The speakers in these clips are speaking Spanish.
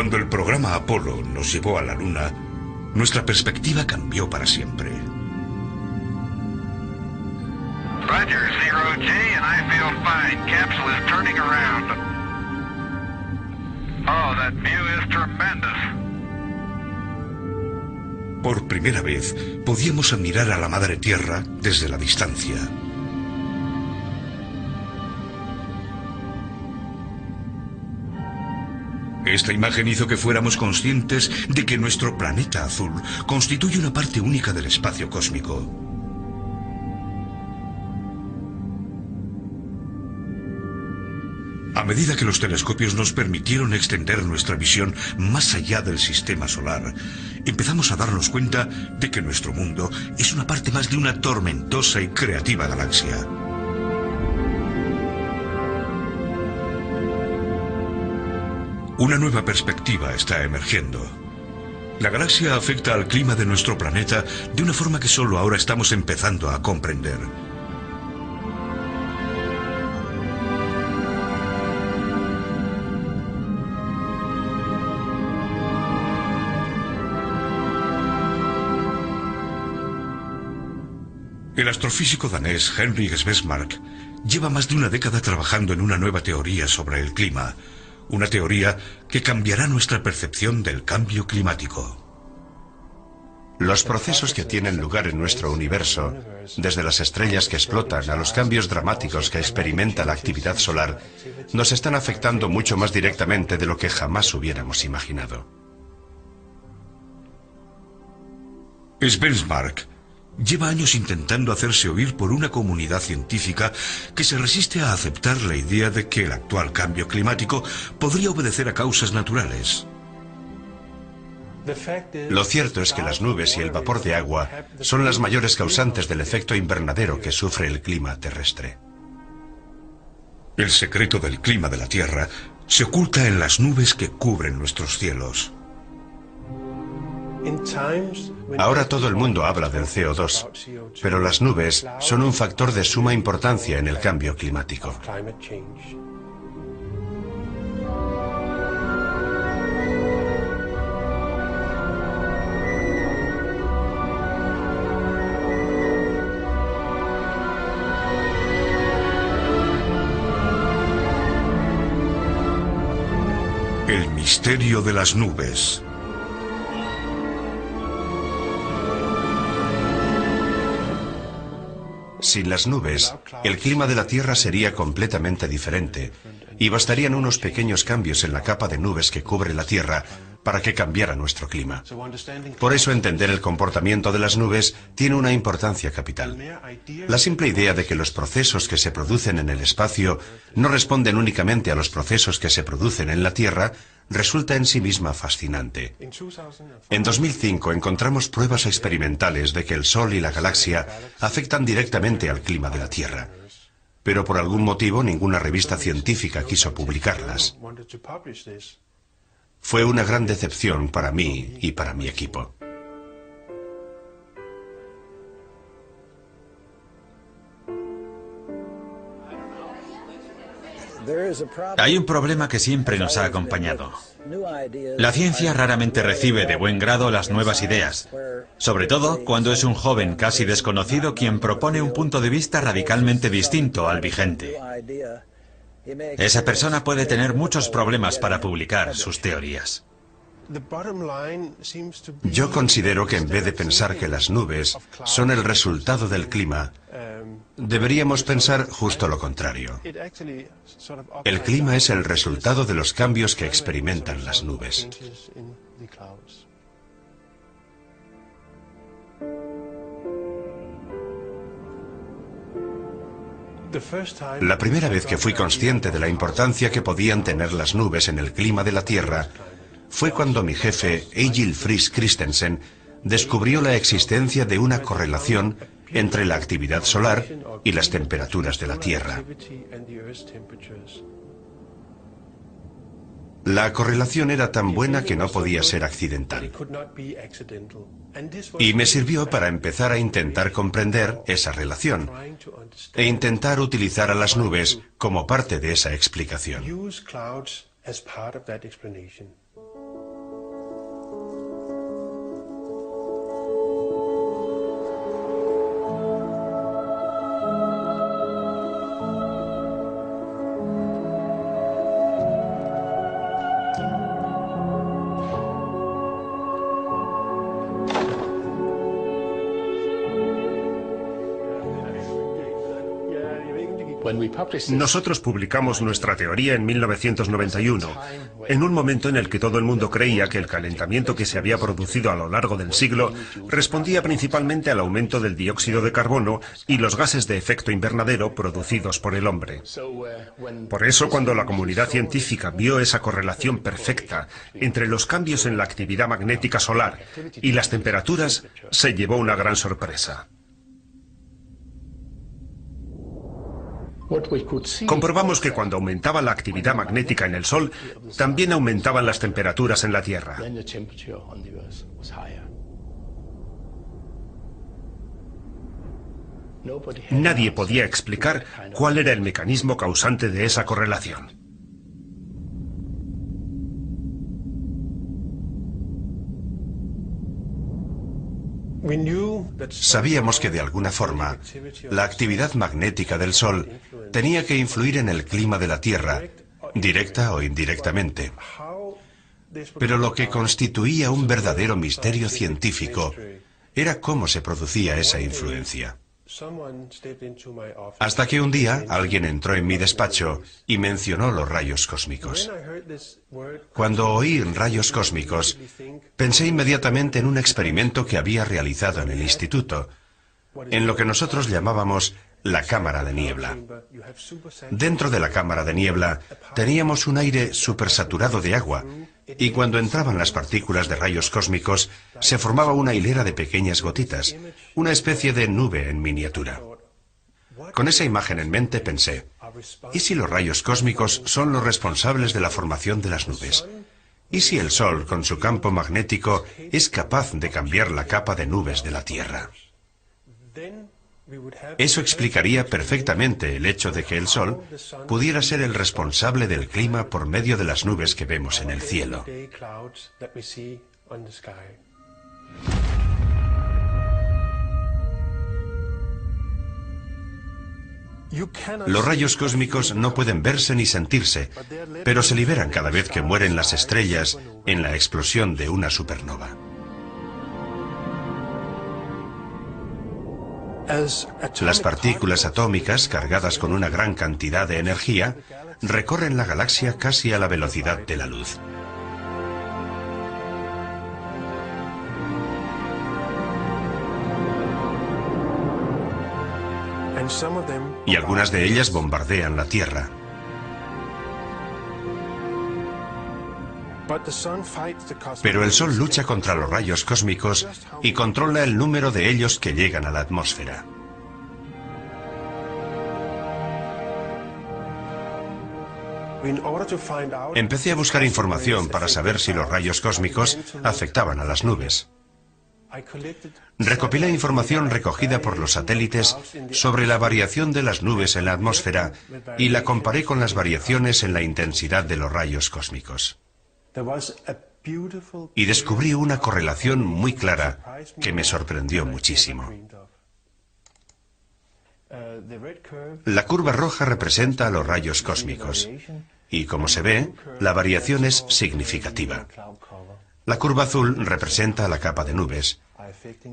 Cuando el programa Apolo nos llevó a la Luna, nuestra perspectiva cambió para siempre. Roger, Zero G, and I feel fine. Capsule is turning around. Oh, that view is tremendous. Por primera vez, podíamos admirar a la Madre Tierra desde la distancia. Esta imagen hizo que fuéramos conscientes de que nuestro planeta azul constituye una parte única del espacio cósmico. A medida que los telescopios nos permitieron extender nuestra visión más allá del sistema solar, empezamos a darnos cuenta de que nuestro mundo es una parte más de una tormentosa y creativa galaxia. Una nueva perspectiva está emergiendo. La galaxia afecta al clima de nuestro planeta de una forma que solo ahora estamos empezando a comprender. El astrofísico danés Henrik Svesmark lleva más de una década trabajando en una nueva teoría sobre el clima. Una teoría que cambiará nuestra percepción del cambio climático. Los procesos que tienen lugar en nuestro universo, desde las estrellas que explotan a los cambios dramáticos que experimenta la actividad solar, nos están afectando mucho más directamente de lo que jamás hubiéramos imaginado. Svesmark lleva años intentando hacerse oír por una comunidad científica que se resiste a aceptar la idea de que el actual cambio climático podría obedecer a causas naturales. Lo cierto es que las nubes y el vapor de agua son las mayores causantes del efecto invernadero que sufre el clima terrestre. El secreto del clima de la Tierra se oculta en las nubes que cubren nuestros cielos. Ahora todo el mundo habla del CO2, pero las nubes son un factor de suma importancia en el cambio climático. El misterio de las nubes. Sin las nubes, el clima de la Tierra sería completamente diferente, y bastarían unos pequeños cambios en la capa de nubes que cubre la Tierra para que cambiara nuestro clima. Por eso entender el comportamiento de las nubes tiene una importancia capital. La simple idea de que los procesos que se producen en el espacio no responden únicamente a los procesos que se producen en la Tierra resulta en sí misma fascinante. En 2005 encontramos pruebas experimentales de que el Sol y la galaxia afectan directamente al clima de la Tierra, pero por algún motivo ninguna revista científica quiso publicarlas. Fue una gran decepción para mí y para mi equipo. Hay un problema que siempre nos ha acompañado. La ciencia raramente recibe de buen grado las nuevas ideas, sobre todo cuando es un joven casi desconocido quien propone un punto de vista radicalmente distinto al vigente. Esa persona puede tener muchos problemas para publicar sus teorías. Yo considero que en vez de pensar que las nubes son el resultado del clima, deberíamos pensar justo lo contrario. El clima es el resultado de los cambios que experimentan las nubes. La primera vez que fui consciente de la importancia que podían tener las nubes en el clima de la Tierra fue cuando mi jefe, Egil Friis Christensen, descubrió la existencia de una correlación entre la actividad solar y las temperaturas de la Tierra. La correlación era tan buena que no podía ser accidental. Y me sirvió para empezar a intentar comprender esa relación e intentar utilizar a las nubes como parte de esa explicación. Nosotros publicamos nuestra teoría en 1991, en un momento en el que todo el mundo creía que el calentamiento que se había producido a lo largo del siglo respondía principalmente al aumento del dióxido de carbono y los gases de efecto invernadero producidos por el hombre. Por eso, cuando la comunidad científica vio esa correlación perfecta entre los cambios en la actividad magnética solar y las temperaturas, se llevó una gran sorpresa. Comprobamos que cuando aumentaba la actividad magnética en el Sol, también aumentaban las temperaturas en la Tierra. Nadie podía explicar cuál era el mecanismo causante de esa correlación. Sabíamos que de alguna forma la actividad magnética del Sol tenía que influir en el clima de la Tierra, directa o indirectamente. Pero lo que constituía un verdadero misterio científico era cómo se producía esa influencia. Hasta que un día alguien entró en mi despacho y mencionó los rayos cósmicos. Cuando oí rayos cósmicos, pensé inmediatamente en un experimento que había realizado en el instituto, en lo que nosotros llamábamos la cámara de niebla. Dentro de la cámara de niebla teníamos un aire supersaturado de agua, y cuando entraban las partículas de rayos cósmicos se formaba una hilera de pequeñas gotitas, una especie de nube en miniatura. Con esa imagen en mente pensé, ¿y si los rayos cósmicos son los responsables de la formación de las nubes? ¿Y si el Sol, con su campo magnético, es capaz de cambiar la capa de nubes de la Tierra? Eso explicaría perfectamente el hecho de que el Sol pudiera ser el responsable del clima por medio de las nubes que vemos en el cielo. Los rayos cósmicos no pueden verse ni sentirse, pero se liberan cada vez que mueren las estrellas en la explosión de una supernova. Las partículas atómicas, cargadas con una gran cantidad de energía, recorren la galaxia casi a la velocidad de la luz. Y algunas de ellas bombardean la Tierra. Pero el Sol lucha contra los rayos cósmicos y controla el número de ellos que llegan a la atmósfera. Empecé a buscar información para saber si los rayos cósmicos afectaban a las nubes. Recopilé información recogida por los satélites sobre la variación de las nubes en la atmósfera y la comparé con las variaciones en la intensidad de los rayos cósmicos. Y descubrí una correlación muy clara que me sorprendió muchísimo. La curva roja representa a los rayos cósmicos y, como se ve, la variación es significativa. La curva azul representa la capa de nubes.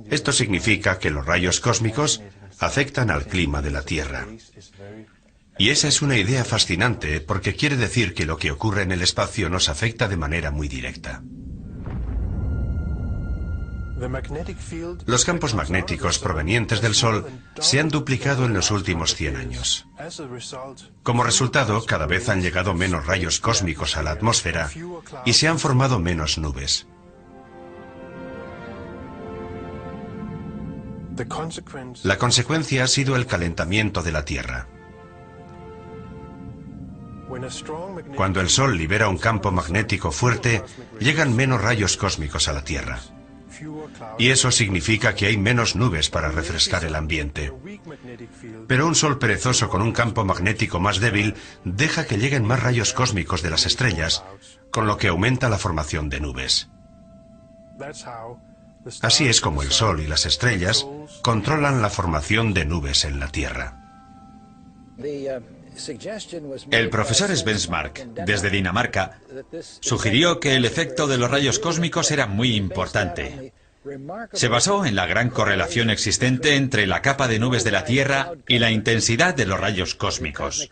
Esto significa que los rayos cósmicos afectan al clima de la Tierra. Y esa es una idea fascinante porque quiere decir que lo que ocurre en el espacio nos afecta de manera muy directa. Los campos magnéticos provenientes del Sol se han duplicado en los últimos 100 años. Como resultado, cada vez han llegado menos rayos cósmicos a la atmósfera y se han formado menos nubes. La consecuencia ha sido el calentamiento de la Tierra. Cuando el Sol libera un campo magnético fuerte, llegan menos rayos cósmicos a la Tierra. Y eso significa que hay menos nubes para refrescar el ambiente. Pero un Sol perezoso con un campo magnético más débil deja que lleguen más rayos cósmicos de las estrellas, con lo que aumenta la formación de nubes. Así es como el Sol y las estrellas controlan la formación de nubes en la Tierra. El profesor Svensmark, desde Dinamarca, sugirió que el efecto de los rayos cósmicos era muy importante. Se basó en la gran correlación existente entre la capa de nubes de la Tierra y la intensidad de los rayos cósmicos.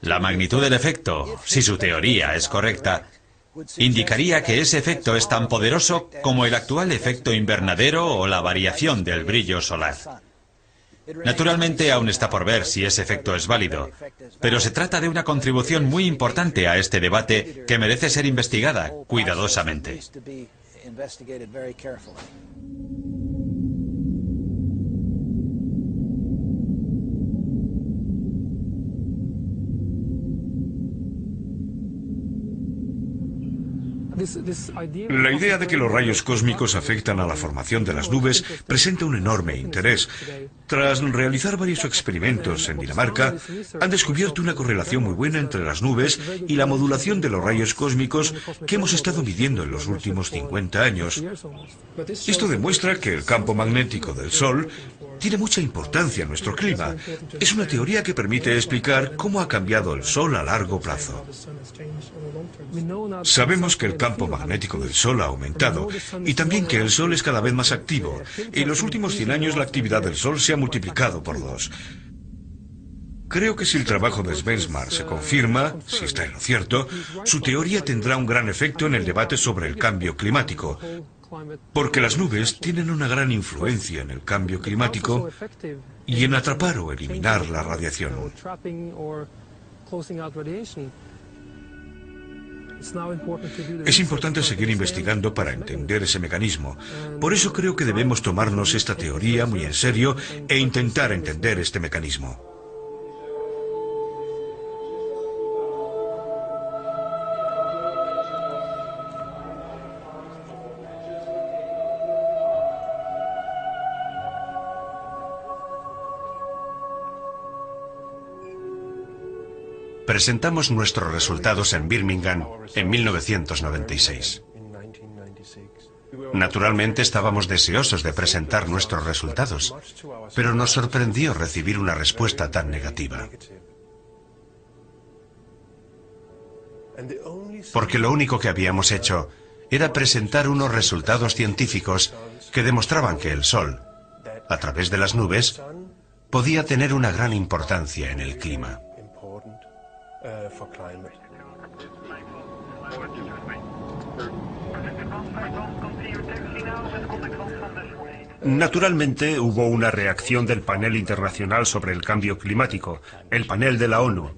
La magnitud del efecto, si su teoría es correcta, indicaría que ese efecto es tan poderoso como el actual efecto invernadero o la variación del brillo solar. Naturalmente, aún está por ver si ese efecto es válido, pero se trata de una contribución muy importante a este debate que merece ser investigada cuidadosamente. La idea de que los rayos cósmicos afectan a la formación de las nubes presenta un enorme interés. Tras realizar varios experimentos en Dinamarca, han descubierto una correlación muy buena entre las nubes y la modulación de los rayos cósmicos que hemos estado midiendo en los últimos 50 años. Esto demuestra que el campo magnético del Sol tiene mucha importancia en nuestro clima. Es una teoría que permite explicar cómo ha cambiado el Sol a largo plazo. Sabemos que el campo magnético del Sol ha aumentado y también que el Sol es cada vez más activo. En los últimos 100 años la actividad del Sol se ha multiplicado por 2. Creo que si el trabajo de Svensmark se confirma, si está en lo cierto, su teoría tendrá un gran efecto en el debate sobre el cambio climático, porque las nubes tienen una gran influencia en el cambio climático y en atrapar o eliminar la radiación. Es importante seguir investigando para entender ese mecanismo. Por eso creo que debemos tomarnos esta teoría muy en serio e intentar entender este mecanismo. Presentamos nuestros resultados en Birmingham en 1996. Naturalmente estábamos deseosos de presentar nuestros resultados, pero nos sorprendió recibir una respuesta tan negativa. Porque lo único que habíamos hecho era presentar unos resultados científicos que demostraban que el Sol, a través de las nubes, podía tener una gran importancia en el clima. Naturalmente hubo una reacción del panel internacional sobre el cambio climático, el panel de la ONU.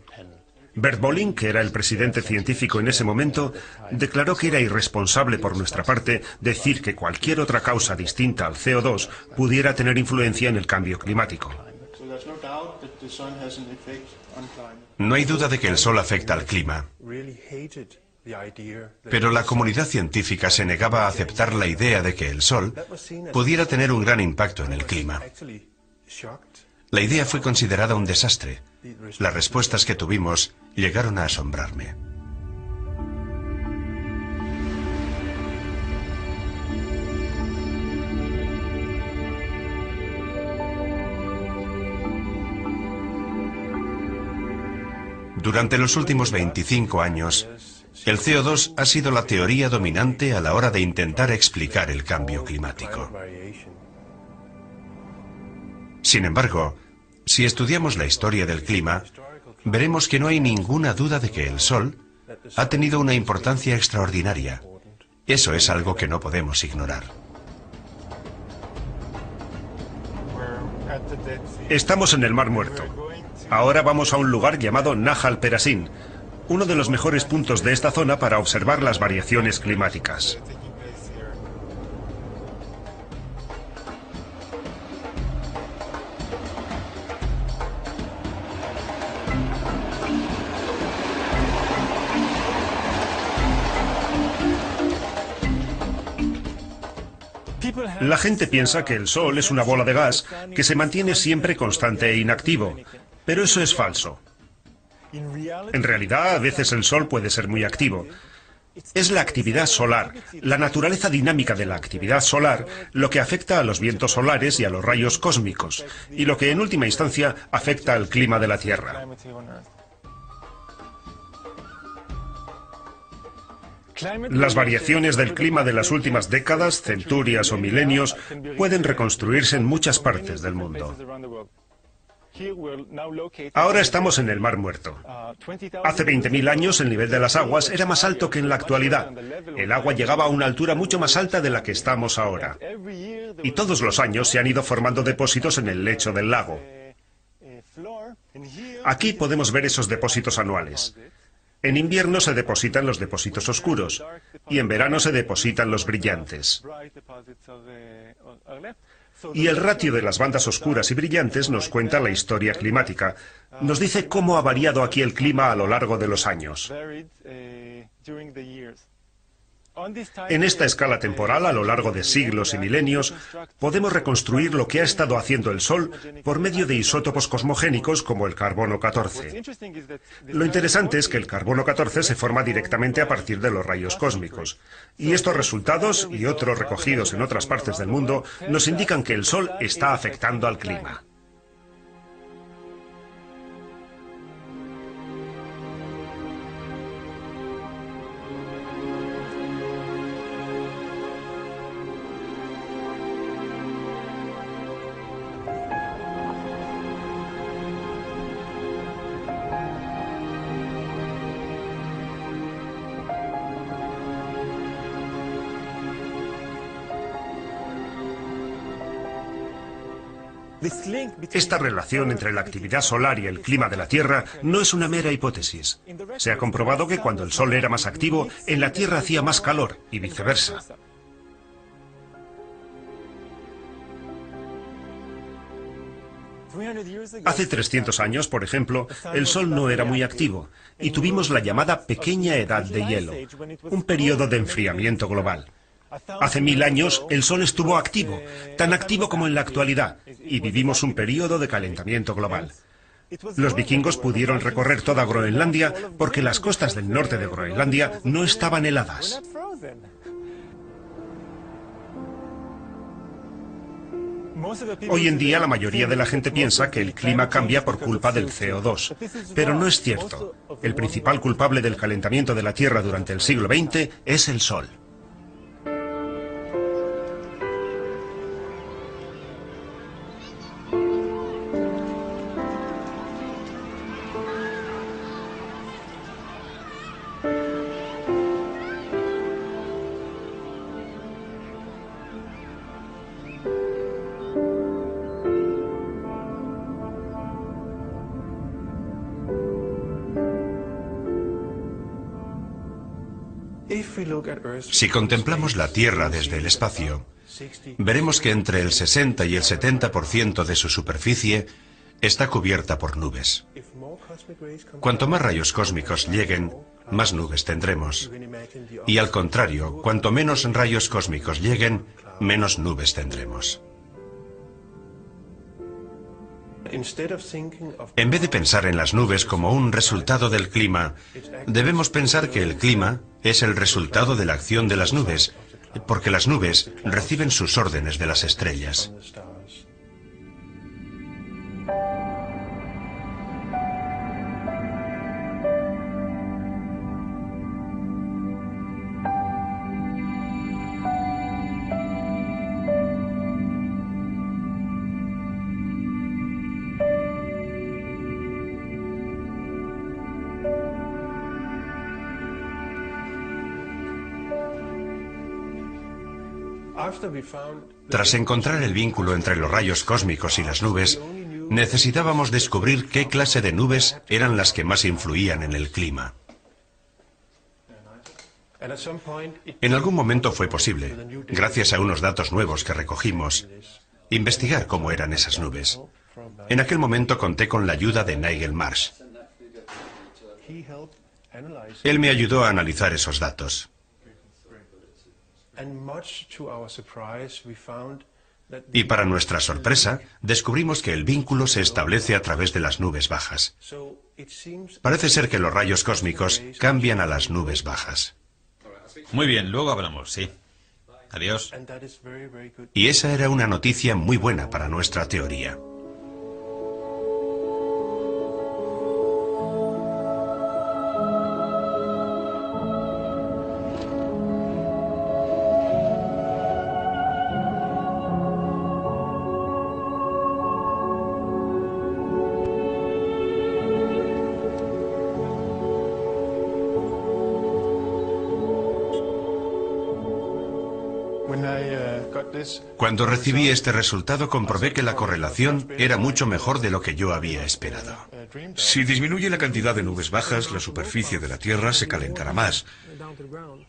Bert Bolin, que era el presidente científico en ese momento, declaró que era irresponsable por nuestra parte decir que cualquier otra causa distinta al CO2 pudiera tener influencia en el cambio climático. No hay duda de que el Sol afecta al clima, pero la comunidad científica se negaba a aceptar la idea de que el Sol pudiera tener un gran impacto en el clima. La idea fue considerada un desastre. Las respuestas que tuvimos llegaron a asombrarme. Durante los últimos 25 años, el CO2 ha sido la teoría dominante a la hora de intentar explicar el cambio climático. Sin embargo, si estudiamos la historia del clima, veremos que no hay ninguna duda de que el Sol ha tenido una importancia extraordinaria. Eso es algo que no podemos ignorar. Estamos en el Mar Muerto. Ahora vamos a un lugar llamado Nahal Perashin, uno de los mejores puntos de esta zona para observar las variaciones climáticas. La gente piensa que el Sol es una bola de gas que se mantiene siempre constante e inactivo, pero eso es falso. En realidad, a veces el Sol puede ser muy activo. Es la actividad solar, la naturaleza dinámica de la actividad solar, lo que afecta a los vientos solares y a los rayos cósmicos, y lo que en última instancia afecta al clima de la Tierra. Las variaciones del clima de las últimas décadas, centurias o milenios pueden reconstruirse en muchas partes del mundo. Ahora estamos en el Mar Muerto. Hace 20.000 años el nivel de las aguas era más alto que en la actualidad. El agua llegaba a una altura mucho más alta de la que estamos ahora. Y todos los años se han ido formando depósitos en el lecho del lago. Aquí podemos ver esos depósitos anuales. En invierno se depositan los depósitos oscuros y en verano se depositan los brillantes. Y el ratio de las bandas oscuras y brillantes nos cuenta la historia climática. Nos dice cómo ha variado aquí el clima a lo largo de los años. En esta escala temporal, a lo largo de siglos y milenios, podemos reconstruir lo que ha estado haciendo el Sol por medio de isótopos cosmogénicos como el carbono 14. Lo interesante es que el carbono 14 se forma directamente a partir de los rayos cósmicos. Y estos resultados, y otros recogidos en otras partes del mundo, nos indican que el Sol está afectando al clima. Esta relación entre la actividad solar y el clima de la Tierra no es una mera hipótesis. Se ha comprobado que cuando el Sol era más activo, en la Tierra hacía más calor y viceversa. Hace 300 años, por ejemplo, el Sol no era muy activo y tuvimos la llamada pequeña edad de hielo, un periodo de enfriamiento global. Hace 1000 años el Sol estuvo activo, tan activo como en la actualidad, y vivimos un periodo de calentamiento global. Los vikingos pudieron recorrer toda Groenlandia porque las costas del norte de Groenlandia no estaban heladas. Hoy en día la mayoría de la gente piensa que el clima cambia por culpa del CO2, pero no es cierto. El principal culpable del calentamiento de la Tierra durante el siglo XX es el Sol. Si contemplamos la Tierra desde el espacio, veremos que entre el 60 y el 70% de su superficie está cubierta por nubes. Cuanto más rayos cósmicos lleguen, más nubes tendremos. Y al contrario, cuanto menos rayos cósmicos lleguen, menos nubes tendremos. En vez de pensar en las nubes como un resultado del clima, debemos pensar que el clima es el resultado de la acción de las nubes, porque las nubes reciben sus órdenes de las estrellas. Tras encontrar el vínculo entre los rayos cósmicos y las nubes, necesitábamos descubrir qué clase de nubes eran las que más influían en el clima. En algún momento fue posible, gracias a unos datos nuevos que recogimos, investigar cómo eran esas nubes. En aquel momento conté con la ayuda de Nigel Marsh. Él me ayudó a analizar esos datos. Y para nuestra sorpresa, descubrimos que el vínculo se establece a través de las nubes bajas. Parece ser que los rayos cósmicos cambian a las nubes bajas. Muy bien, luego hablamos, sí. Adiós. Y esa era una noticia muy buena para nuestra teoría. Cuando recibí este resultado comprobé que la correlación era mucho mejor de lo que yo había esperado. Si disminuye la cantidad de nubes bajas, la superficie de la Tierra se calentará más.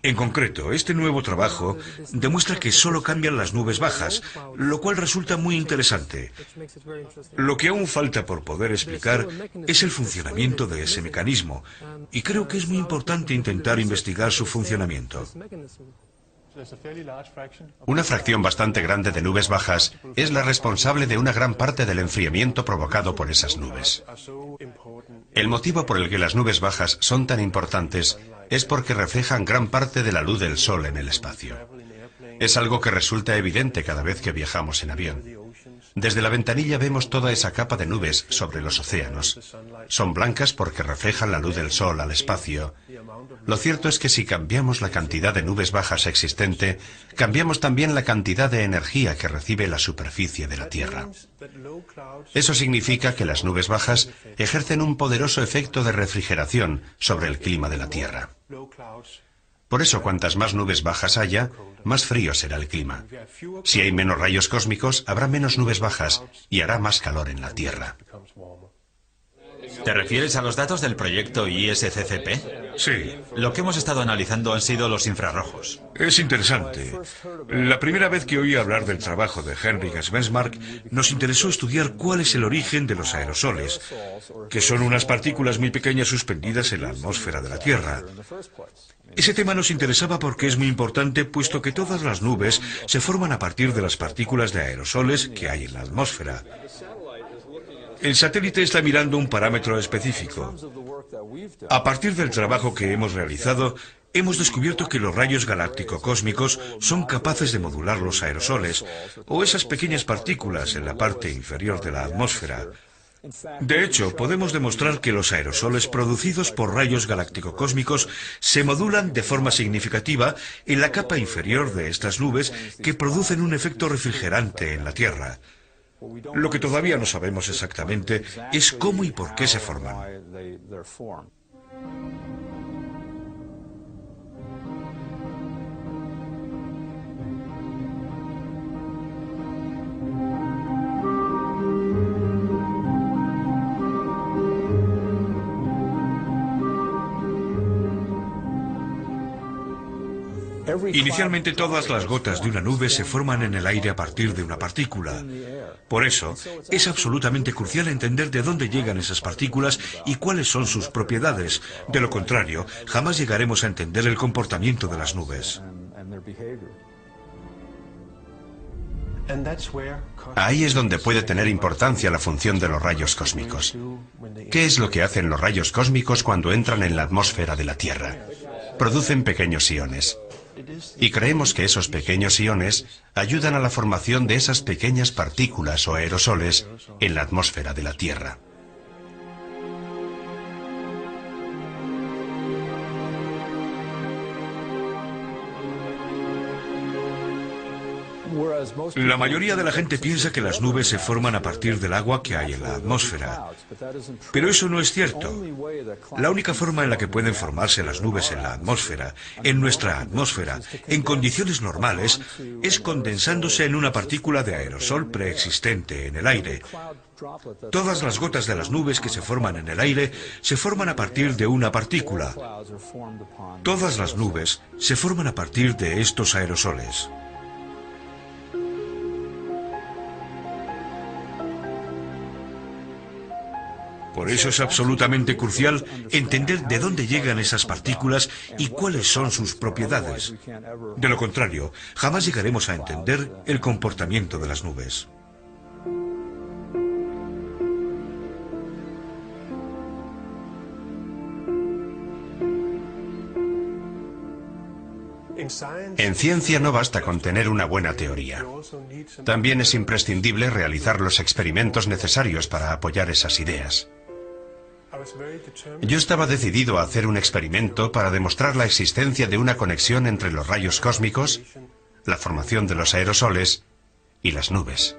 En concreto, este nuevo trabajo demuestra que solo cambian las nubes bajas, lo cual resulta muy interesante. Lo que aún falta por poder explicar es el funcionamiento de ese mecanismo, y creo que es muy importante intentar investigar su funcionamiento. Una fracción bastante grande de nubes bajas es la responsable de una gran parte del enfriamiento provocado por esas nubes. El motivo por el que las nubes bajas son tan importantes es porque reflejan gran parte de la luz del sol en el espacio. Es algo que resulta evidente cada vez que viajamos en avión. Desde la ventanilla vemos toda esa capa de nubes sobre los océanos. Son blancas porque reflejan la luz del sol al espacio. Lo cierto es que si cambiamos la cantidad de nubes bajas existente, cambiamos también la cantidad de energía que recibe la superficie de la Tierra. Eso significa que las nubes bajas ejercen un poderoso efecto de refrigeración sobre el clima de la Tierra. Por eso, cuantas más nubes bajas haya, más frío será el clima. Si hay menos rayos cósmicos, habrá menos nubes bajas y hará más calor en la Tierra. ¿Te refieres a los datos del proyecto ISCCP? Sí. Lo que hemos estado analizando han sido los infrarrojos. Es interesante. La primera vez que oí hablar del trabajo de Henrik Svensmark, nos interesó estudiar cuál es el origen de los aerosoles, que son unas partículas muy pequeñas suspendidas en la atmósfera de la Tierra. Ese tema nos interesaba porque es muy importante, puesto que todas las nubes se forman a partir de las partículas de aerosoles que hay en la atmósfera. El satélite está mirando un parámetro específico. A partir del trabajo que hemos realizado, hemos descubierto que los rayos galáctico-cósmicos son capaces de modular los aerosoles, o esas pequeñas partículas en la parte inferior de la atmósfera. De hecho, podemos demostrar que los aerosoles producidos por rayos galáctico-cósmicos se modulan de forma significativa en la capa inferior de estas nubes que producen un efecto refrigerante en la Tierra. Lo que todavía no sabemos exactamente es cómo y por qué se forman. Inicialmente todas las gotas de una nube se forman en el aire a partir de una partícula. Por eso, es absolutamente crucial entender de dónde llegan esas partículas y cuáles son sus propiedades. De lo contrario, jamás llegaremos a entender el comportamiento de las nubes. Ahí es donde puede tener importancia la función de los rayos cósmicos. ¿Qué es lo que hacen los rayos cósmicos cuando entran en la atmósfera de la Tierra? Producen pequeños iones. Y creemos que esos pequeños iones ayudan a la formación de esas pequeñas partículas o aerosoles en la atmósfera de la Tierra. La mayoría de la gente piensa que las nubes se forman a partir del agua que hay en la atmósfera. Pero eso no es cierto. La única forma en la que pueden formarse las nubes en la atmósfera, en nuestra atmósfera, en condiciones normales, es condensándose en una partícula de aerosol preexistente en el aire. Todas las gotas de las nubes que se forman en el aire se forman a partir de una partícula. Todas las nubes se forman a partir de estos aerosoles. Por eso es absolutamente crucial entender de dónde llegan esas partículas y cuáles son sus propiedades. De lo contrario, jamás llegaremos a entender el comportamiento de las nubes. En ciencia no basta con tener una buena teoría. También es imprescindible realizar los experimentos necesarios para apoyar esas ideas. Yo estaba decidido a hacer un experimento para demostrar la existencia de una conexión entre los rayos cósmicos, la formación de los aerosoles y las nubes.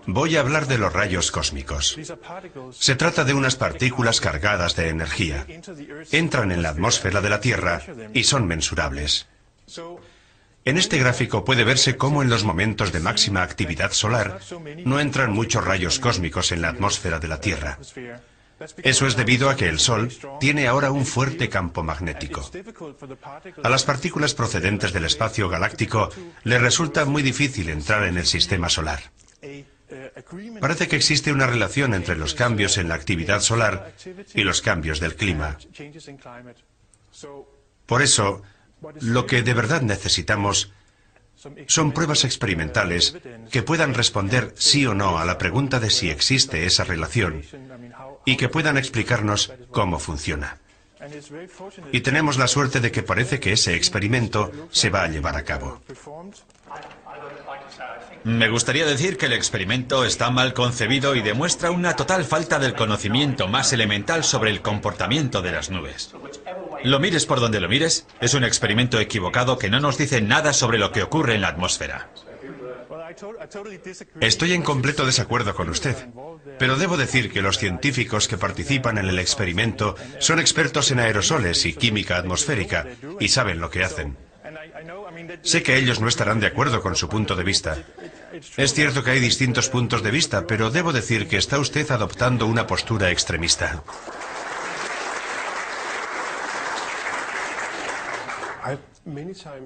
Voy a hablar de los rayos cósmicos. Se trata de unas partículas cargadas de energía. Entran en la atmósfera de la Tierra y son mensurables. En este gráfico puede verse cómo en los momentos de máxima actividad solar no entran muchos rayos cósmicos en la atmósfera de la Tierra. Eso es debido a que el Sol tiene ahora un fuerte campo magnético. A las partículas procedentes del espacio galáctico les resulta muy difícil entrar en el sistema solar. Parece que existe una relación entre los cambios en la actividad solar y los cambios del clima. Por eso, lo que de verdad necesitamos son pruebas experimentales que puedan responder sí o no a la pregunta de si existe esa relación y que puedan explicarnos cómo funciona. Y tenemos la suerte de que parece que ese experimento se va a llevar a cabo. Me gustaría decir que el experimento está mal concebido y demuestra una total falta del conocimiento más elemental sobre el comportamiento de las nubes. Lo mires por donde lo mires, es un experimento equivocado que no nos dice nada sobre lo que ocurre en la atmósfera. Estoy en completo desacuerdo con usted, pero debo decir que los científicos que participan en el experimento son expertos en aerosoles y química atmosférica y saben lo que hacen. Sé que ellos no estarán de acuerdo con su punto de vista. Es cierto que hay distintos puntos de vista, pero debo decir que está usted adoptando una postura extremista.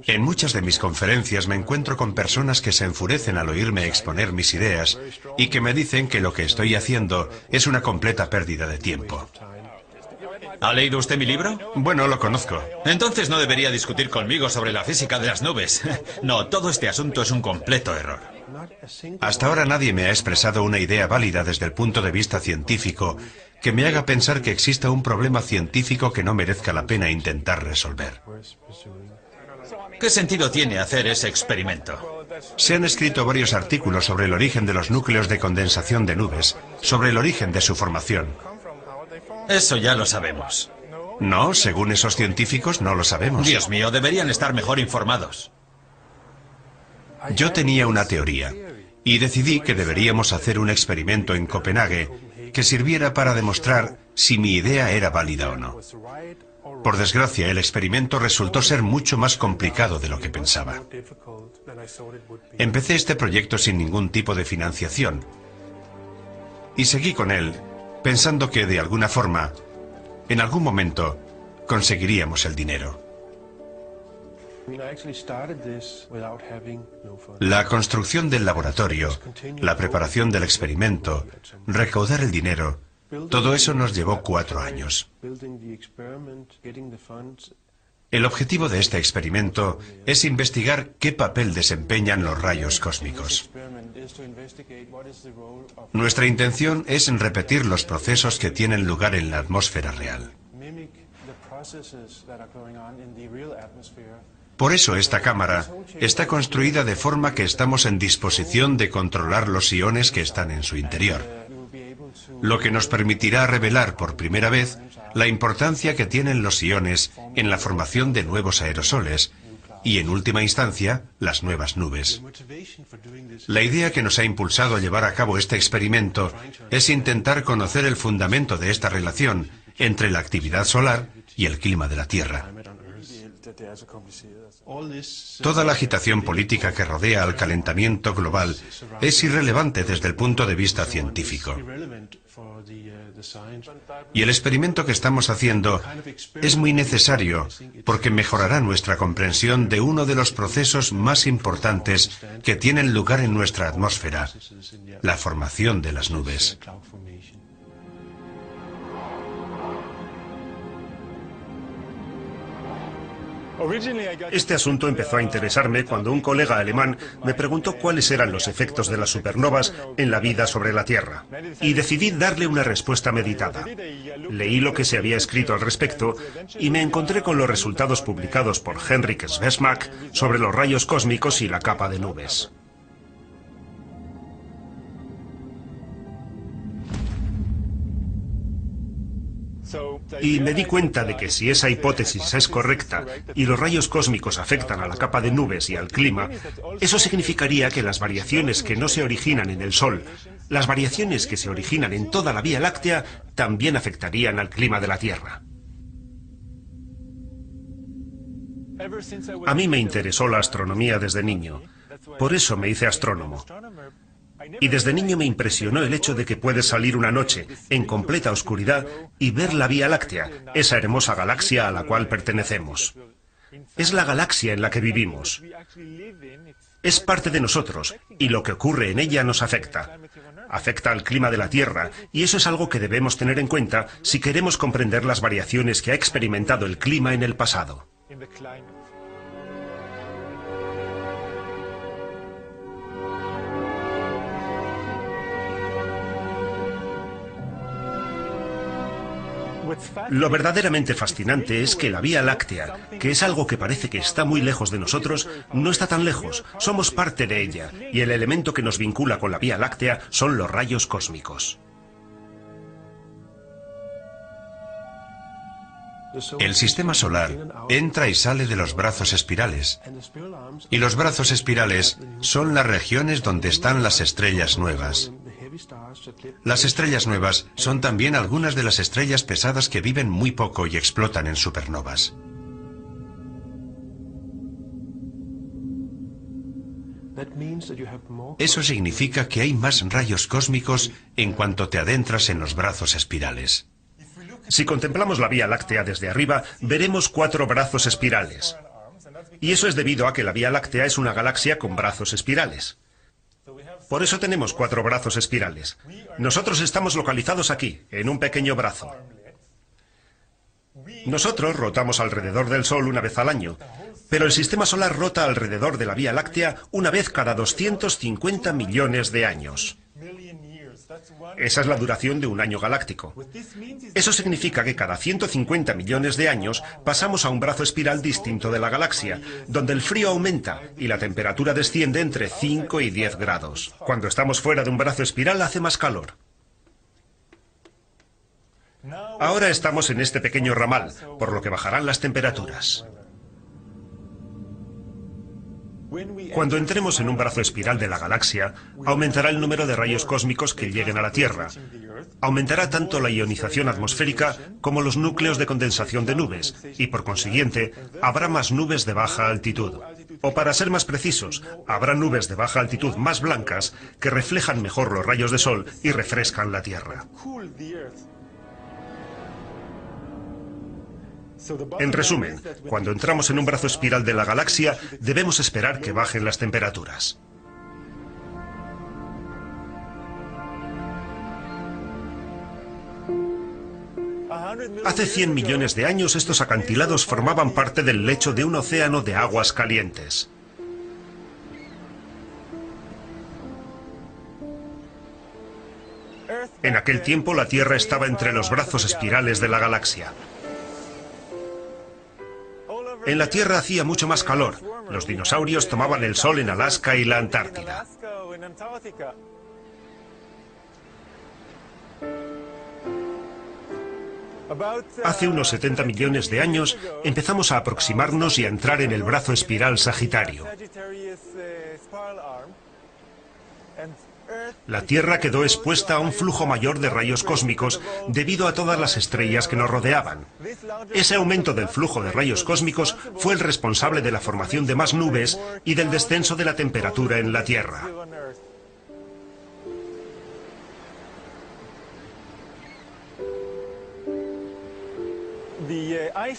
En muchas de mis conferencias me encuentro con personas que se enfurecen al oírme exponer mis ideas y que me dicen que lo que estoy haciendo es una completa pérdida de tiempo. ¿Ha leído usted mi libro? Bueno, lo conozco. Entonces no debería discutir conmigo sobre la física de las nubes. No, todo este asunto es un completo error. Hasta ahora nadie me ha expresado una idea válida desde el punto de vista científico que me haga pensar que exista un problema científico que no merezca la pena intentar resolver. ¿Qué sentido tiene hacer ese experimento? Se han escrito varios artículos sobre el origen de los núcleos de condensación de nubes, sobre el origen de su formación. Eso ya lo sabemos. No, según esos científicos no lo sabemos. Dios mío, deberían estar mejor informados. Yo tenía una teoría y decidí que deberíamos hacer un experimento en Copenhague que sirviera para demostrar si mi idea era válida o no. Por desgracia, el experimento resultó ser mucho más complicado de lo que pensaba. Empecé este proyecto sin ningún tipo de financiación y seguí con él pensando que, de alguna forma, en algún momento, conseguiríamos el dinero. La construcción del laboratorio, la preparación del experimento, recaudar el dinero, todo eso nos llevó 4 años. El objetivo de este experimento es investigar qué papel desempeñan los rayos cósmicos. Nuestra intención es repetir los procesos que tienen lugar en la atmósfera real. Por eso esta cámara está construida de forma que estamos en disposición de controlar los iones que están en su interior, lo que nos permitirá revelar por primera vez la importancia que tienen los iones en la formación de nuevos aerosoles y, en última instancia, las nuevas nubes. La idea que nos ha impulsado a llevar a cabo este experimento es intentar conocer el fundamento de esta relación entre la actividad solar y el clima de la Tierra. Toda la agitación política que rodea al calentamiento global es irrelevante desde el punto de vista científico. Y el experimento que estamos haciendo es muy necesario porque mejorará nuestra comprensión de uno de los procesos más importantes que tienen lugar en nuestra atmósfera, la formación de las nubes. Este asunto empezó a interesarme cuando un colega alemán me preguntó cuáles eran los efectos de las supernovas en la vida sobre la Tierra, y decidí darle una respuesta meditada. Leí lo que se había escrito al respecto y me encontré con los resultados publicados por Henrik Svesmak sobre los rayos cósmicos y la capa de nubes. Y me di cuenta de que si esa hipótesis es correcta y los rayos cósmicos afectan a la capa de nubes y al clima, eso significaría que las variaciones que no se originan en el Sol, las variaciones que se originan en toda la Vía Láctea, también afectarían al clima de la Tierra. A mí me interesó la astronomía desde niño, por eso me hice astrónomo. Y desde niño me impresionó el hecho de que puedes salir una noche, en completa oscuridad, y ver la Vía Láctea, esa hermosa galaxia a la cual pertenecemos. Es la galaxia en la que vivimos. Es parte de nosotros, y lo que ocurre en ella nos afecta. Afecta al clima de la Tierra, y eso es algo que debemos tener en cuenta si queremos comprender las variaciones que ha experimentado el clima en el pasado. Lo verdaderamente fascinante es que la Vía Láctea, que es algo que parece que está muy lejos de nosotros, no está tan lejos, somos parte de ella, y el elemento que nos vincula con la Vía Láctea son los rayos cósmicos. El sistema solar entra y sale de los brazos espirales, y los brazos espirales son las regiones donde están las estrellas nuevas. Las estrellas nuevas son también algunas de las estrellas pesadas que viven muy poco y explotan en supernovas. Eso significa que hay más rayos cósmicos en cuanto te adentras en los brazos espirales. Si contemplamos la Vía Láctea desde arriba, veremos 4 brazos espirales. Y eso es debido a que la Vía Láctea es una galaxia con brazos espirales. Por eso tenemos 4 brazos espirales. Nosotros estamos localizados aquí, en un pequeño brazo. Nosotros rotamos alrededor del Sol una vez al año, pero el sistema solar rota alrededor de la Vía Láctea una vez cada 250 millones de años. Esa es la duración de un año galáctico. Eso significa que cada 150 millones de años pasamos a un brazo espiral distinto de la galaxia, donde el frío aumenta y la temperatura desciende entre 5 y 10 grados. Cuando estamos fuera de un brazo espiral hace más calor. Ahora estamos en este pequeño ramal, por lo que bajarán las temperaturas. Cuando entremos en un brazo espiral de la galaxia, aumentará el número de rayos cósmicos que lleguen a la Tierra. Aumentará tanto la ionización atmosférica como los núcleos de condensación de nubes, y por consiguiente, habrá más nubes de baja altitud. O para ser más precisos, habrá nubes de baja altitud más blancas que reflejan mejor los rayos de sol y refrescan la Tierra. En resumen, cuando entramos en un brazo espiral de la galaxia, debemos esperar que bajen las temperaturas. Hace 100 millones de años estos acantilados formaban parte del lecho de un océano de aguas calientes. En aquel tiempo la Tierra estaba entre los brazos espirales de la galaxia. En la Tierra hacía mucho más calor. Los dinosaurios tomaban el sol en Alaska y la Antártida. Hace unos 70 millones de años empezamos a aproximarnos y a entrar en el brazo espiral Sagitario. La Tierra quedó expuesta a un flujo mayor de rayos cósmicos debido a todas las estrellas que nos rodeaban. Ese aumento del flujo de rayos cósmicos fue el responsable de la formación de más nubes y del descenso de la temperatura en la Tierra.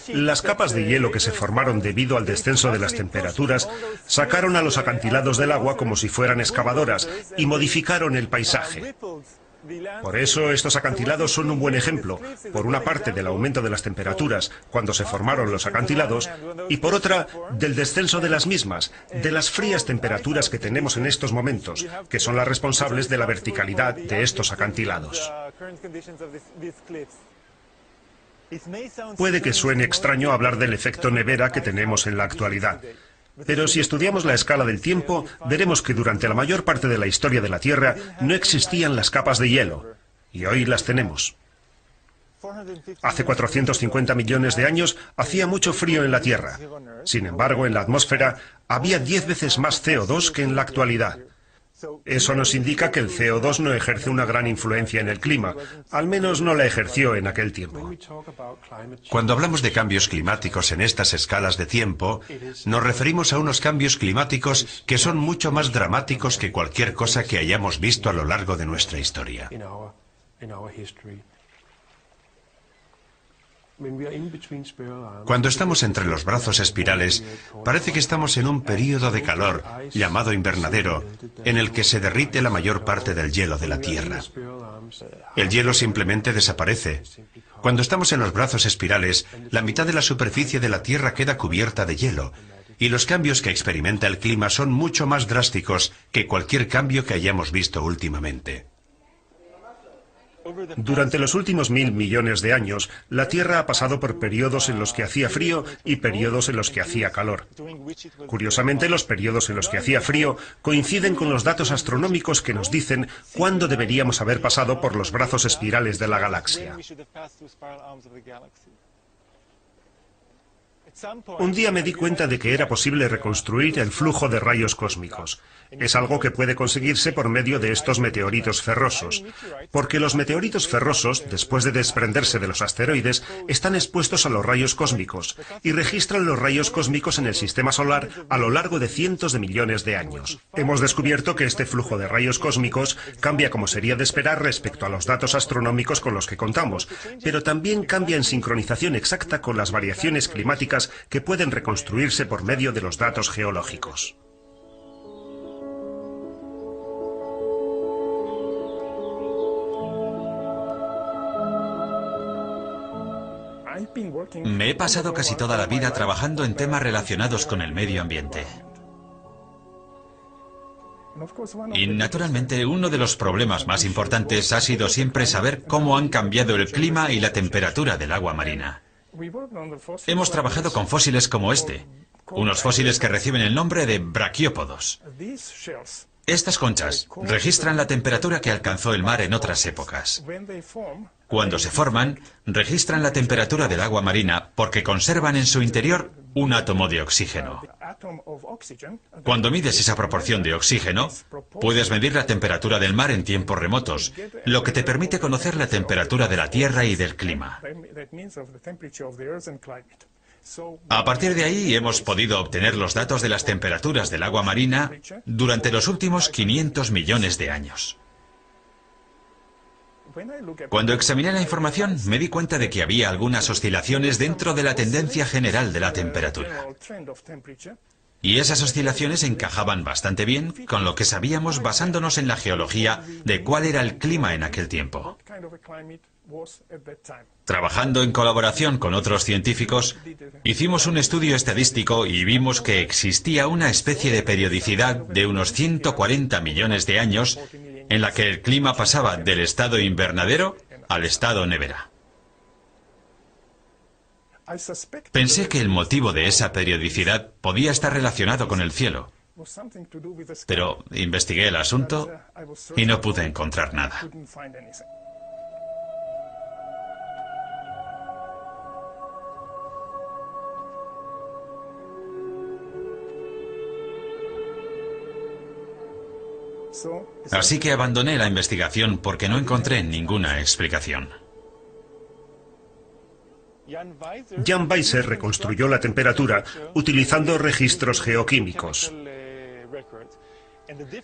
Las capas de hielo que se formaron debido al descenso de las temperaturas sacaron a los acantilados del agua como si fueran excavadoras y modificaron el paisaje. Por eso estos acantilados son un buen ejemplo, por una parte del aumento de las temperaturas cuando se formaron los acantilados y por otra del descenso de las mismas, de las frías temperaturas que tenemos en estos momentos, que son las responsables de la verticalidad de estos acantilados. Puede que suene extraño hablar del efecto nevera que tenemos en la actualidad, pero si estudiamos la escala del tiempo, veremos que durante la mayor parte de la historia de la Tierra no existían las capas de hielo, y hoy las tenemos. Hace 450 millones de años hacía mucho frío en la Tierra. Sin embargo, en la atmósfera había 10 veces más CO2 que en la actualidad. Eso nos indica que el CO2 no ejerce una gran influencia en el clima, al menos no la ejerció en aquel tiempo. Cuando hablamos de cambios climáticos en estas escalas de tiempo, nos referimos a unos cambios climáticos que son mucho más dramáticos que cualquier cosa que hayamos visto a lo largo de nuestra historia. Cuando estamos entre los brazos espirales, parece que estamos en un período de calor, llamado invernadero, en el que se derrite la mayor parte del hielo de la Tierra. El hielo simplemente desaparece. Cuando estamos en los brazos espirales, la mitad de la superficie de la Tierra queda cubierta de hielo, y los cambios que experimenta el clima son mucho más drásticos que cualquier cambio que hayamos visto últimamente. Durante los últimos 1000 millones de años, la Tierra ha pasado por periodos en los que hacía frío y periodos en los que hacía calor. Curiosamente, los periodos en los que hacía frío coinciden con los datos astronómicos que nos dicen cuándo deberíamos haber pasado por los brazos espirales de la galaxia. Un día me di cuenta de que era posible reconstruir el flujo de rayos cósmicos. Es algo que puede conseguirse por medio de estos meteoritos ferrosos, porque los meteoritos ferrosos, después de desprenderse de los asteroides, están expuestos a los rayos cósmicos y registran los rayos cósmicos en el sistema solar a lo largo de cientos de millones de años. Hemos descubierto que este flujo de rayos cósmicos cambia como sería de esperar respecto a los datos astronómicos con los que contamos, pero también cambia en sincronización exacta con las variaciones climáticas que pueden reconstruirse por medio de los datos geológicos. Me he pasado casi toda la vida trabajando en temas relacionados con el medio ambiente. Y naturalmente uno de los problemas más importantes ha sido siempre saber cómo han cambiado el clima y la temperatura del agua marina. Hemos trabajado con fósiles como este, unos fósiles que reciben el nombre de braquiópodos. Estas conchas registran la temperatura que alcanzó el mar en otras épocas. Cuando se forman, registran la temperatura del agua marina porque conservan en su interior un átomo de oxígeno. Cuando mides esa proporción de oxígeno, puedes medir la temperatura del mar en tiempos remotos, lo que te permite conocer la temperatura de la Tierra y del clima. A partir de ahí hemos podido obtener los datos de las temperaturas del agua marina durante los últimos 500 millones de años. Cuando examiné la información, me di cuenta de que había algunas oscilaciones dentro de la tendencia general de la temperatura. Y esas oscilaciones encajaban bastante bien con lo que sabíamos basándonos en la geología de cuál era el clima en aquel tiempo. Trabajando en colaboración con otros científicos, hicimos un estudio estadístico y vimos que existía una especie de periodicidad de unos 140 millones de años en la que el clima pasaba del estado invernadero al estado nevera. Pensé que el motivo de esa periodicidad podía estar relacionado con el cielo, pero investigué el asunto y no pude encontrar nada. Así que abandoné la investigación porque no encontré ninguna explicación. Jan Weiser reconstruyó la temperatura utilizando registros geoquímicos.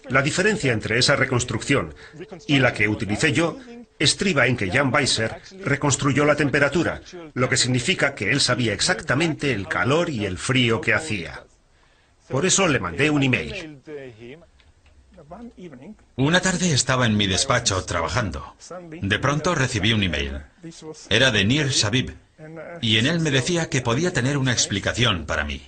La diferencia entre esa reconstrucción y la que utilicé yo estriba en que Jan Weiser reconstruyó la temperatura, lo que significa que él sabía exactamente el calor y el frío que hacía. Por eso le mandé un email. Una tarde estaba en mi despacho trabajando. De pronto recibí un email. Era de Nir Shabib, y en él me decía que podía tener una explicación para mí.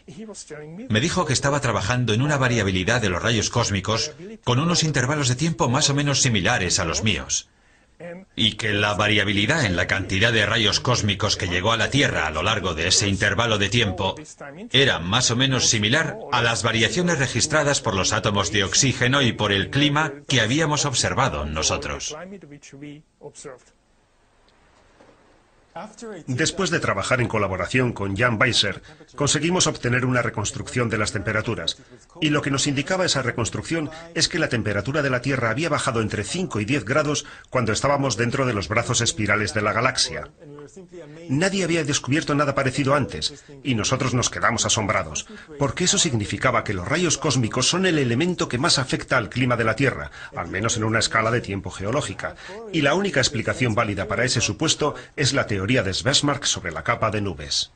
Me dijo que estaba trabajando en una variabilidad de los rayos cósmicos con unos intervalos de tiempo más o menos similares a los míos, y que la variabilidad en la cantidad de rayos cósmicos que llegó a la Tierra a lo largo de ese intervalo de tiempo era más o menos similar a las variaciones registradas por los átomos de oxígeno y por el clima que habíamos observado nosotros. Después de trabajar en colaboración con Jan Weiser, conseguimos obtener una reconstrucción de las temperaturas. Y lo que nos indicaba esa reconstrucción es que la temperatura de la Tierra había bajado entre 5 y 10 grados cuando estábamos dentro de los brazos espirales de la galaxia. Nadie había descubierto nada parecido antes, y nosotros nos quedamos asombrados, porque eso significaba que los rayos cósmicos son el elemento que más afecta al clima de la Tierra, al menos en una escala de tiempo geológica, y la única explicación válida para ese supuesto es la teoría de Schwarzschild sobre la capa de nubes.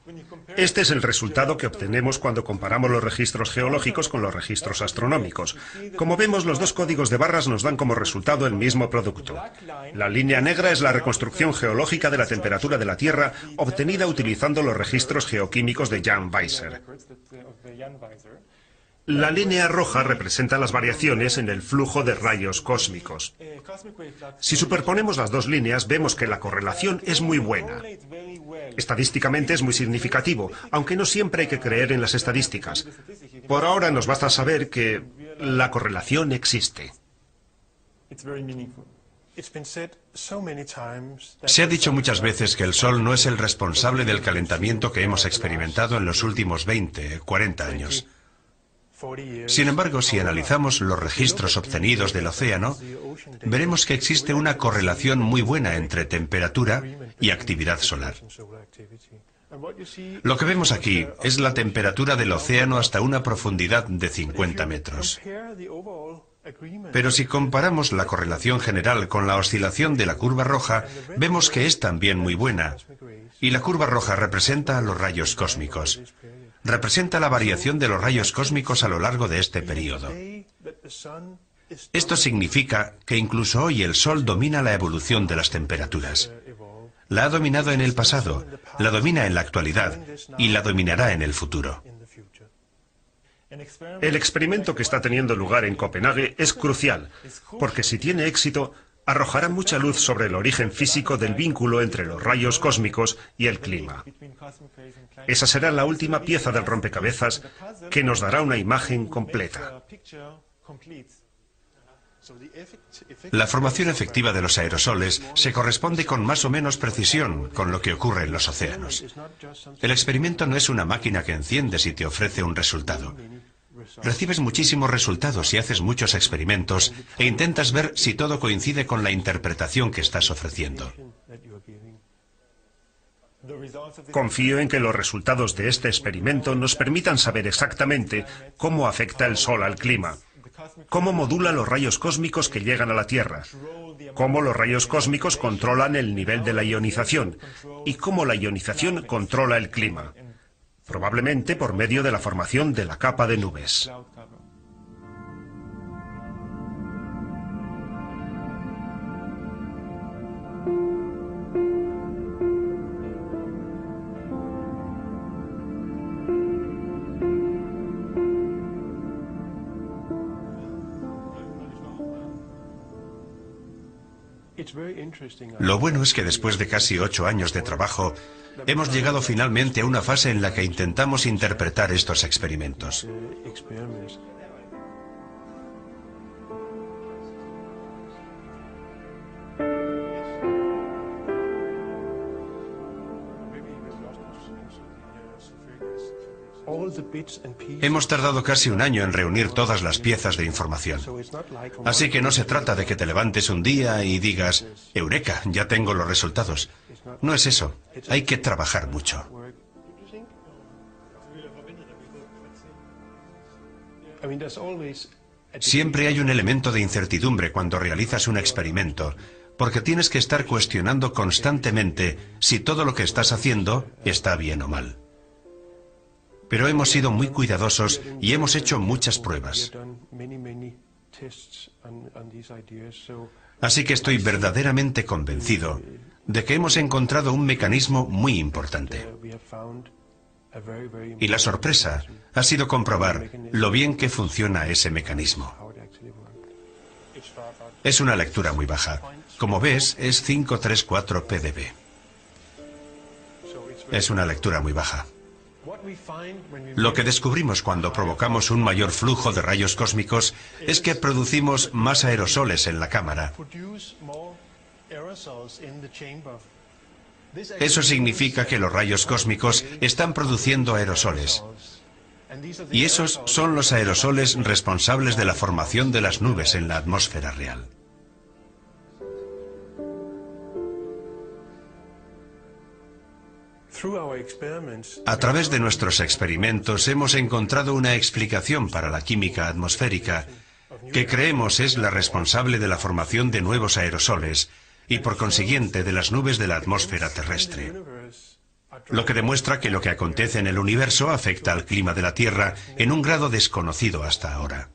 Este es el resultado que obtenemos cuando comparamos los registros geológicos con los registros astronómicos. Como vemos, los dos códigos de barras nos dan como resultado el mismo producto. La línea negra es la reconstrucción geológica de la temperatura de la Tierra obtenida utilizando los registros geoquímicos de Jan Weiser. La línea roja representa las variaciones en el flujo de rayos cósmicos. Si superponemos las dos líneas, vemos que la correlación es muy buena. Estadísticamente es muy significativo, aunque no siempre hay que creer en las estadísticas. Por ahora nos basta saber que la correlación existe. Se ha dicho muchas veces que el Sol no es el responsable del calentamiento que hemos experimentado en los últimos 20, 40 años. Sin embargo, si analizamos los registros obtenidos del océano, veremos que existe una correlación muy buena entre temperatura y actividad solar. Lo que vemos aquí es la temperatura del océano hasta una profundidad de 50 metros. Pero si comparamos la correlación general con la oscilación de la curva roja, vemos que es también muy buena. Y la curva roja representa los rayos cósmicos. Representa la variación de los rayos cósmicos a lo largo de este periodo. Esto significa que incluso hoy el Sol domina la evolución de las temperaturas. La ha dominado en el pasado, la domina en la actualidad y la dominará en el futuro. El experimento que está teniendo lugar en Copenhague es crucial, porque si tiene éxito, arrojará mucha luz sobre el origen físico del vínculo entre los rayos cósmicos y el clima. Esa será la última pieza del rompecabezas que nos dará una imagen completa. La formación efectiva de los aerosoles se corresponde con más o menos precisión con lo que ocurre en los océanos. El experimento no es una máquina que enciendes y te ofrece un resultado. Recibes muchísimos resultados y haces muchos experimentos e intentas ver si todo coincide con la interpretación que estás ofreciendo. Confío en que los resultados de este experimento nos permitan saber exactamente cómo afecta el Sol al clima, cómo modula los rayos cósmicos que llegan a la Tierra, cómo los rayos cósmicos controlan el nivel de la ionización y cómo la ionización controla el clima, probablemente por medio de la formación de la capa de nubes. Lo bueno es que después de casi 8 años de trabajo, hemos llegado finalmente a una fase en la que intentamos interpretar estos experimentos. Hemos tardado casi un año en reunir todas las piezas de información. Así que no se trata de que te levantes un día y digas, ¡Eureka! Ya tengo los resultados. No es eso. Hay que trabajar mucho. Siempre hay un elemento de incertidumbre cuando realizas un experimento, porque tienes que estar cuestionando constantemente si todo lo que estás haciendo está bien o mal. Pero hemos sido muy cuidadosos y hemos hecho muchas pruebas. Así que estoy verdaderamente convencido de que hemos encontrado un mecanismo muy importante. Y la sorpresa ha sido comprobar lo bien que funciona ese mecanismo. Es una lectura muy baja. Como ves, es 534 pdb. Es una lectura muy baja. Lo que descubrimos cuando provocamos un mayor flujo de rayos cósmicos es que producimos más aerosoles en la cámara. Eso significa que los rayos cósmicos están produciendo aerosoles. Y esos son los aerosoles responsables de la formación de las nubes en la atmósfera real. A través de nuestros experimentos hemos encontrado una explicación para la química atmosférica que creemos es la responsable de la formación de nuevos aerosoles y por consiguiente de las nubes de la atmósfera terrestre. Lo que demuestra que lo que acontece en el universo afecta al clima de la Tierra en un grado desconocido hasta ahora.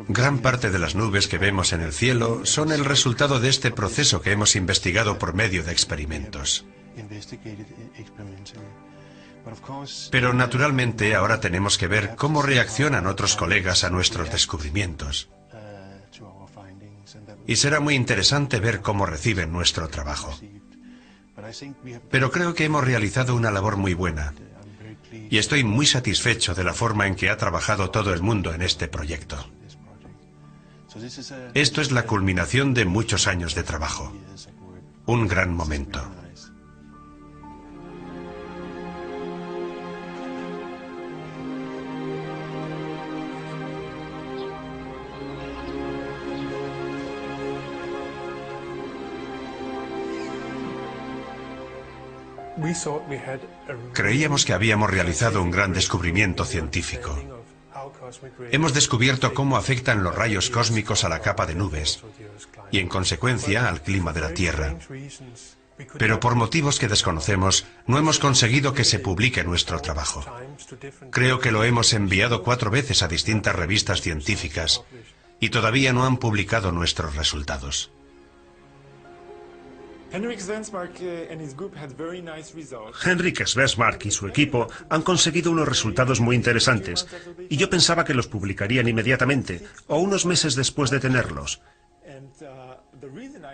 Gran parte de las nubes que vemos en el cielo son el resultado de este proceso que hemos investigado por medio de experimentos. Pero naturalmente ahora tenemos que ver cómo reaccionan otros colegas a nuestros descubrimientos. Y será muy interesante ver cómo reciben nuestro trabajo. Pero creo que hemos realizado una labor muy buena. Y estoy muy satisfecho de la forma en que ha trabajado todo el mundo en este proyecto. Esto es la culminación de muchos años de trabajo. Un gran momento. Creíamos que habíamos realizado un gran descubrimiento científico. Hemos descubierto cómo afectan los rayos cósmicos a la capa de nubes y, en consecuencia, al clima de la Tierra. Pero por motivos que desconocemos, no hemos conseguido que se publique nuestro trabajo. Creo que lo hemos enviado 4 veces a distintas revistas científicas y todavía no han publicado nuestros resultados. Henrik Svensmark y su equipo han conseguido unos resultados muy interesantes, y yo pensaba que los publicarían inmediatamente, o unos meses después de tenerlos.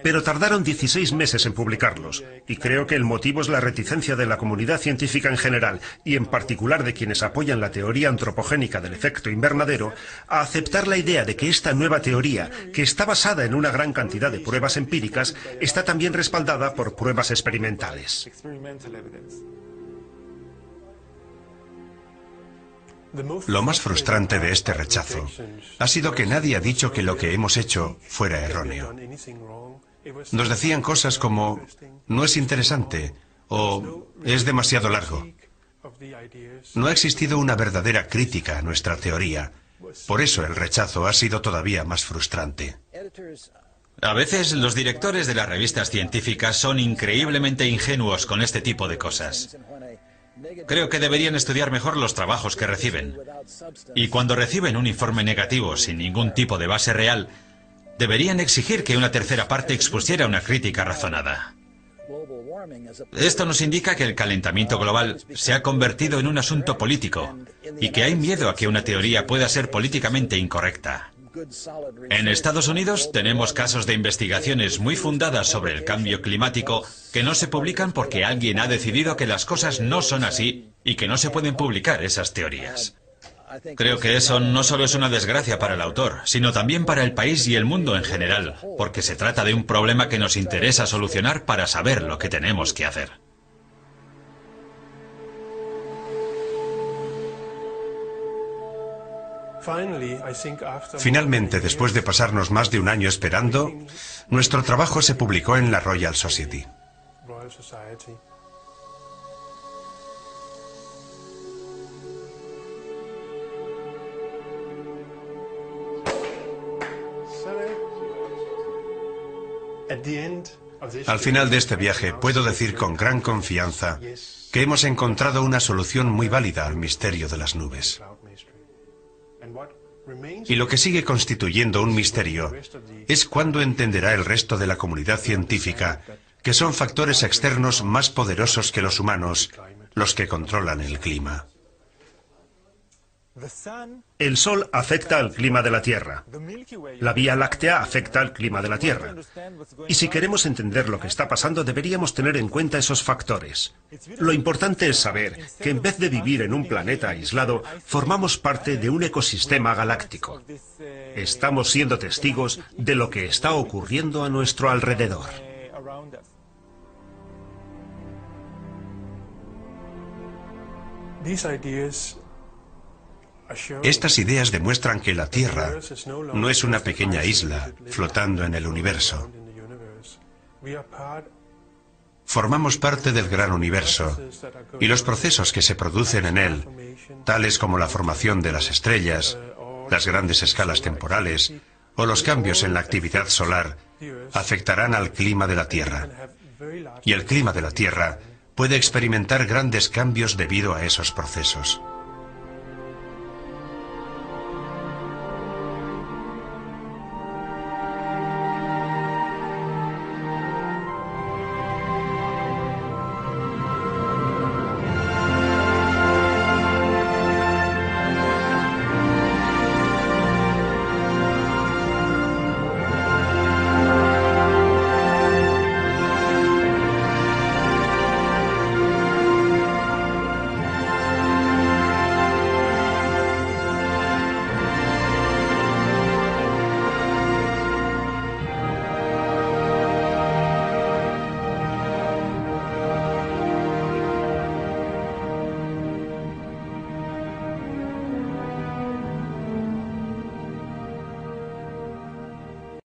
Pero tardaron 16 meses en publicarlos, y creo que el motivo es la reticencia de la comunidad científica en general, y en particular de quienes apoyan la teoría antropogénica del efecto invernadero, a aceptar la idea de que esta nueva teoría, que está basada en una gran cantidad de pruebas empíricas, está también respaldada por pruebas experimentales. Lo más frustrante de este rechazo ha sido que nadie ha dicho que lo que hemos hecho fuera erróneo. Nos decían cosas como, no es interesante, o es demasiado largo. No ha existido una verdadera crítica a nuestra teoría. Por eso el rechazo ha sido todavía más frustrante. A veces los directores de las revistas científicas son increíblemente ingenuos con este tipo de cosas. Creo que deberían estudiar mejor los trabajos que reciben. Y cuando reciben un informe negativo sin ningún tipo de base real, deberían exigir que una tercera parte expusiera una crítica razonada. Esto nos indica que el calentamiento global se ha convertido en un asunto político y que hay miedo a que una teoría pueda ser políticamente incorrecta. En Estados Unidos tenemos casos de investigaciones muy fundadas sobre el cambio climático que no se publican porque alguien ha decidido que las cosas no son así y que no se pueden publicar esas teorías. Creo que eso no solo es una desgracia para el autor, sino también para el país y el mundo en general, porque se trata de un problema que nos interesa solucionar para saber lo que tenemos que hacer. Finalmente, después de pasarnos más de un año esperando, nuestro trabajo se publicó en la Royal Society. Al final de este viaje puedo decir con gran confianza que hemos encontrado una solución muy válida al misterio de las nubes. Y lo que sigue constituyendo un misterio es cuándo entenderá el resto de la comunidad científica que son factores externos más poderosos que los humanos los que controlan el clima. El Sol afecta al clima de la Tierra. La Vía Láctea afecta al clima de la Tierra. Y si queremos entender lo que está pasando, deberíamos tener en cuenta esos factores. Lo importante es saber que en vez de vivir en un planeta aislado, formamos parte de un ecosistema galáctico. Estamos siendo testigos de lo que está ocurriendo a nuestro alrededor. Estas ideas demuestran que la Tierra no es una pequeña isla flotando en el universo. Formamos parte del gran universo y los procesos que se producen en él, tales como la formación de las estrellas, las grandes escalas temporales o los cambios en la actividad solar, afectarán al clima de la Tierra. Y el clima de la Tierra puede experimentar grandes cambios debido a esos procesos.